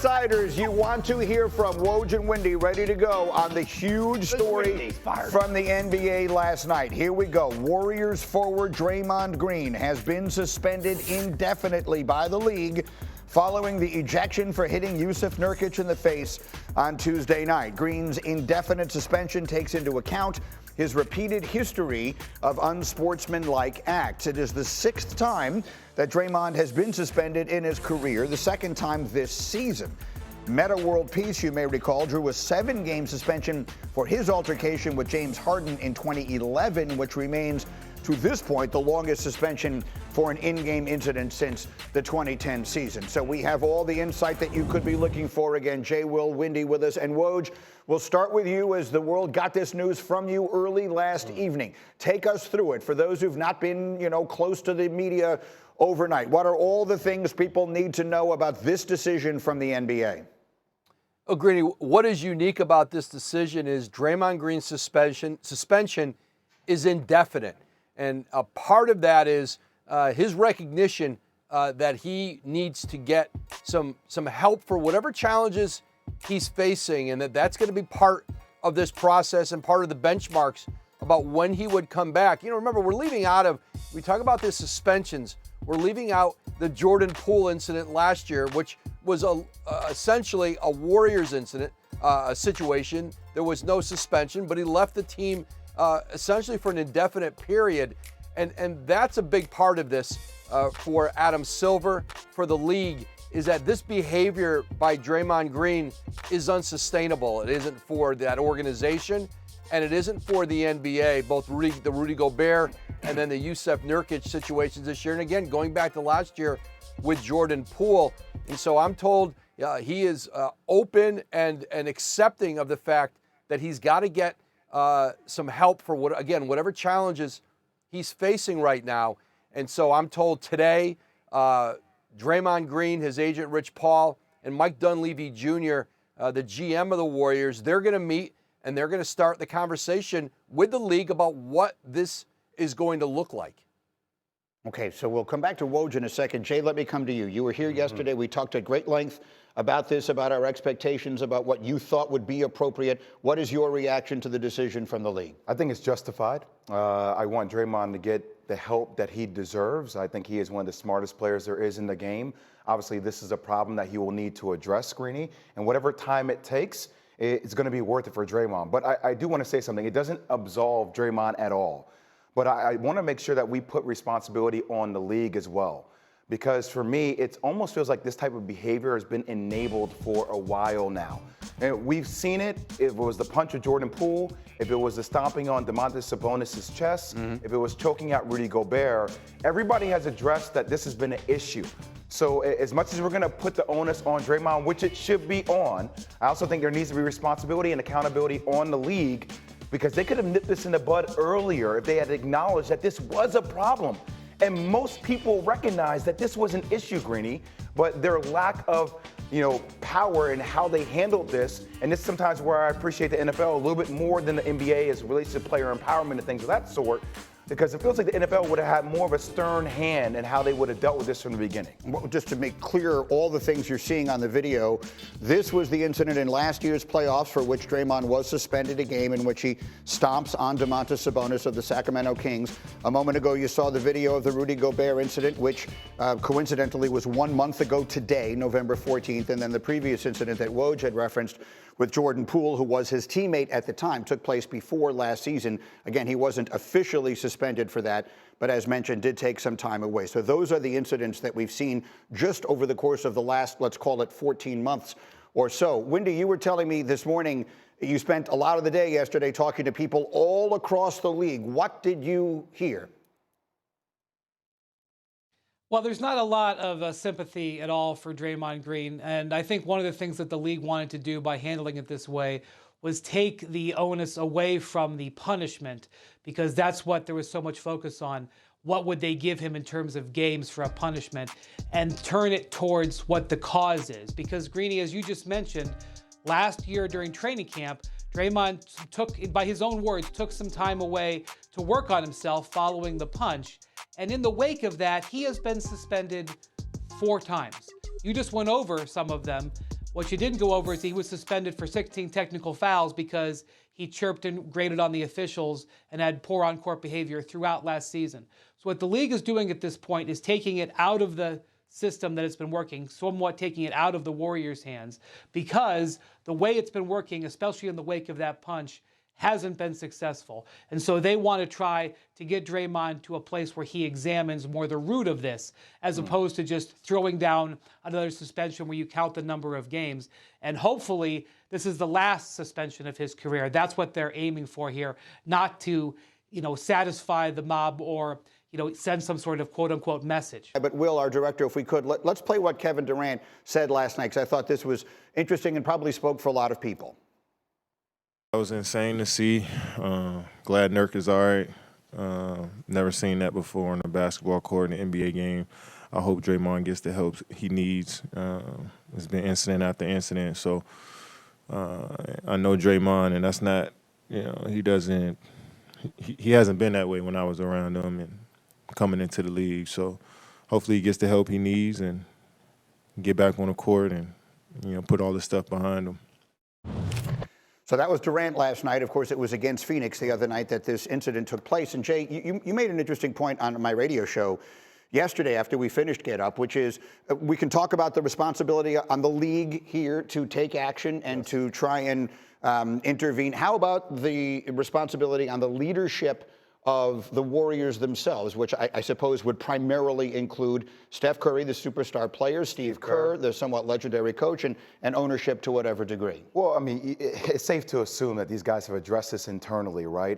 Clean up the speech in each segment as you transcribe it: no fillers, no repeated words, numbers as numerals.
insiders you want to hear from. Woj and Windy ready to go on the huge story from the NBA last night. Here we go. Warriors forward Draymond Green has been suspended indefinitely by the league following the ejection for hitting Jusuf Nurkic in the face on Tuesday night. Green's indefinite suspension takes into account his repeated history of unsportsmanlike acts. It is the 6th time that Draymond has been suspended in his career, the 2nd time this season. Meta World Peace, you may recall, drew a 7-game suspension for his altercation with James Harden in 2011, which remains to this point the longest suspension for an in-game incident since the 2010 season. So we have all the insight that you could be looking for. Again, JWill, Windy with us, and Woj, we'll start with you as the world got this news from you early last evening. Take us through it. For those who've not been, close to the media overnight, what are all the things people need to know about this decision from the NBA? Oh, Greeny, what is unique about this decision is Draymond Green's suspension is indefinite. And a part of that is his recognition that he needs to get some help for whatever challenges he's facing, and that's going to be part of this process and part of the benchmarks about when he would come back. Remember, we talk about the suspensions, we're leaving out the Jordan Poole incident last year, which was essentially a Warriors incident, a situation. There was no suspension, but he left the team essentially for an indefinite period. And that's a big part of this for Adam Silver, for the league, is that this behavior by Draymond Green is unsustainable. It isn't for that organization, and it isn't for the NBA, both the Rudy Gobert and then the Jusuf Nurkic situations this year. And again, going back to last year with Jordan Poole. And so I'm told he is open and accepting of the fact that he's got to get some help for whatever challenges he's facing right now. And so I'm told today, Draymond Green, his agent Rich Paul, and Mike Dunleavy Jr., the GM of the Warriors, they're going to meet and they're going to start the conversation with the league about what this is going to look like. Okay, so we'll come back to Woj in a second. Jay, let me come to you. You were here yesterday. We talked at great length about this, about our expectations, about what you thought would be appropriate. What is your reaction to the decision from the league? I think it's justified. I want Draymond to get the help that he deserves. I think he is one of the smartest players there is in the game. Obviously, this is a problem that he will need to address, Greeny, and whatever time it takes, it's going to be worth it for Draymond. But I do want to say something. It doesn't absolve Draymond at all. But I want to make sure that we put responsibility on the league as well. Because for me, it almost feels like this type of behavior has been enabled for a while now. And we've seen it. If it was the punch of Jordan Poole, if it was the stomping on Domantas Sabonis' chest, if it was choking out Rudy Gobert, everybody has addressed that this has been an issue. So as much as we're going to put the onus on Draymond, which it should be on, I also think there needs to be responsibility and accountability on the league, because they could have nipped this in the bud earlier if they had acknowledged that this was a problem. And most people recognize that this was an issue, Greeny, but their lack of, power in how they handled this, and this is sometimes where I appreciate the NFL a little bit more than the NBA as it relates to player empowerment and things of that sort, because it feels like the NFL would have had more of a stern hand in how they would have dealt with this from the beginning. Well, just to make clear all the things you're seeing on the video, this was the incident in last year's playoffs for which Draymond was suspended, a game in which he stomps on Domantas Sabonis of the Sacramento Kings. A moment ago, you saw the video of the Rudy Gobert incident, which coincidentally was 1 month ago today, November 14th, and then the previous incident that Woj had referenced with Jordan Poole, who was his teammate at the time, took place before last season. Again, he wasn't officially suspended for that, but as mentioned, did take some time away. So those are the incidents that we've seen just over the course of the last, let's call it 14 months or so. Windy, you were telling me this morning you spent a lot of the day yesterday talking to people all across the league. What did you hear? Well, there's not a lot of sympathy at all for Draymond Green. And I think one of the things that the league wanted to do by handling it this way was take the onus away from the punishment, because that's what there was so much focus on. What would they give him in terms of games for a punishment, and turn it towards what the cause is. Because, Greeny, as you just mentioned, last year during training camp, Draymond took, by his own words, took some time away to work on himself following the punch. And in the wake of that, he has been suspended 4 times. You just went over some of them. What you didn't go over is he was suspended for 16 technical fouls because he chirped and grated on the officials and had poor on-court behavior throughout last season. So what the league is doing at this point is taking it out of the system that it's been working, somewhat taking it out of the Warriors' hands, because the way it's been working, especially in the wake of that punch, hasn't been successful. And so they want to try to get Draymond to a place where he examines more the root of this, as opposed to just throwing down another suspension where you count the number of games. And hopefully this is the last suspension of his career. That's what they're aiming for here, not to, satisfy the mob or, send some sort of quote-unquote message. But Will, our director, if we could, let's play what Kevin Durant said last night, because I thought this was interesting and probably spoke for a lot of people. That was insane to see. Glad Nurk is all right. Never seen that before on a basketball court in an NBA game. I hope Draymond gets the help he needs. It's been incident after incident. So I know Draymond, and that's not, he hasn't been that way when I was around him and coming into the league. So hopefully he gets the help he needs and get back on the court and, put all this stuff behind him. So that was Durant last night. Of course, it was against Phoenix the other night that this incident took place. And Jay, you made an interesting point on my radio show yesterday after we finished Get Up, which is we can talk about the responsibility on the league here to take action and to try and intervene. How about the responsibility on the leadership of the Warriors themselves, which I suppose would primarily include Steph Curry, the superstar player, Steve Kerr, the somewhat legendary coach, and ownership to whatever degree? Well, I mean, it's safe to assume that these guys have addressed this internally, right?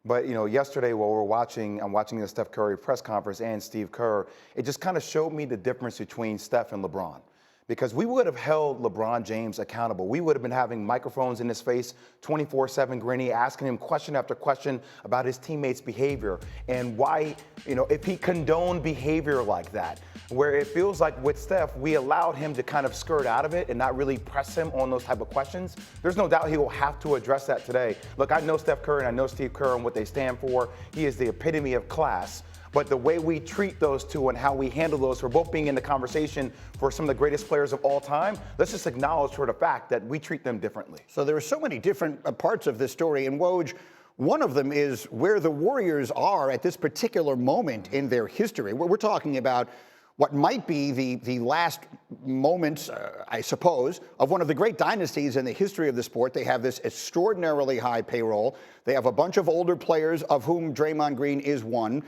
But, yesterday while I'm watching the Steph Curry press conference and Steve Kerr, it just kind of showed me the difference between Steph and LeBron. Because we would have held LeBron James accountable. We would have been having microphones in his face 24/7, Grinny, asking him question after question about his teammates' behavior and why, if he condoned behavior like that, where it feels like with Steph, we allowed him to kind of skirt out of it and not really press him on those type of questions. There's no doubt he will have to address that today. Look, I know Steph Curry and I know Steve Kerr and what they stand for. He is the epitome of class. But the way we treat those two and how we handle those for both being in the conversation for some of the greatest players of all time, let's just acknowledge for the fact that we treat them differently. So there are so many different parts of this story. And Woj, one of them is where the Warriors are at this particular moment in their history. We're talking about what might be the last moments, I suppose, of one of the great dynasties in the history of the sport. They have this extraordinarily high payroll. They have a bunch of older players, of whom Draymond Green is one.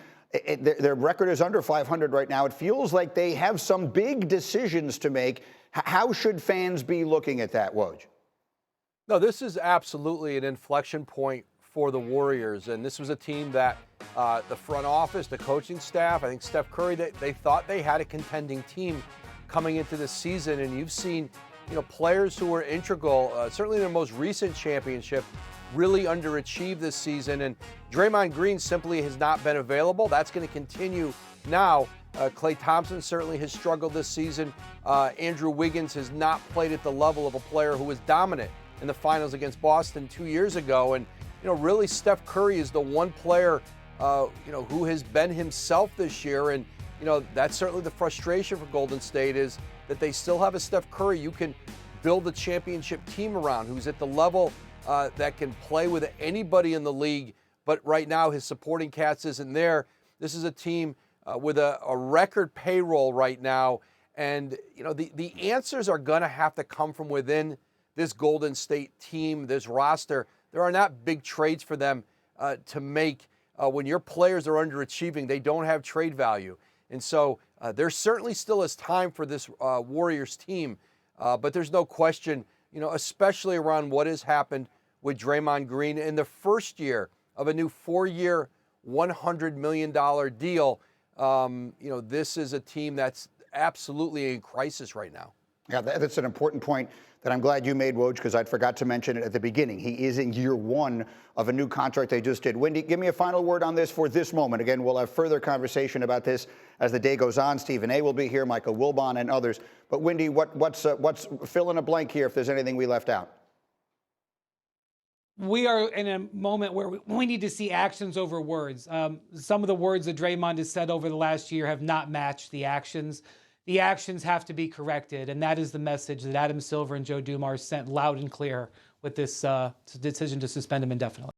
Their record is under 500 right now. It feels like they have some big decisions to make. How should fans be looking at that, Woj? No, this is absolutely an inflection point for the Warriors. And this was a team that the front office, the coaching staff, I think Steph Curry, they thought they had a contending team coming into the season. And you've seen, players who were integral, certainly in their most recent championship, really underachieved this season. And Draymond Green simply has not been available. That's going to continue now. Klay Thompson certainly has struggled this season. Andrew Wiggins has not played at the level of a player who was dominant in the finals against Boston 2 years ago. And, really Steph Curry is the one player, who has been himself this year. And, that's certainly the frustration for Golden State is that they still have a Steph Curry you can build a championship team around, who's at the level that can play with anybody in the league, but right now his supporting cast isn't there. This is a team with a record payroll right now, and the answers are going to have to come from within this Golden State team, this roster. There are not big trades for them to make. When your players are underachieving, they don't have trade value, and so there certainly still is time for this Warriors team, but there's no question, especially around what has happened with Draymond Green in the first year of a new 4-year, $100 million deal. This is a team that's absolutely in crisis right now. Yeah, that's an important point that I'm glad you made, Woj, because I forgot to mention it at the beginning. He is in year one of a new contract they just did. Wendy, give me a final word on this for this moment. Again, we'll have further conversation about this as the day goes on. Stephen A. will be here, Michael Wilbon, and others. But Wendy, what's fill in a blank here if there's anything we left out? We are in a moment where we need to see actions over words. Some of the words that Draymond has said over the last year have not matched the actions. the actions have to be corrected. And that is the message that Adam Silver and Joe Dumars sent loud and clear with this decision to suspend him indefinitely.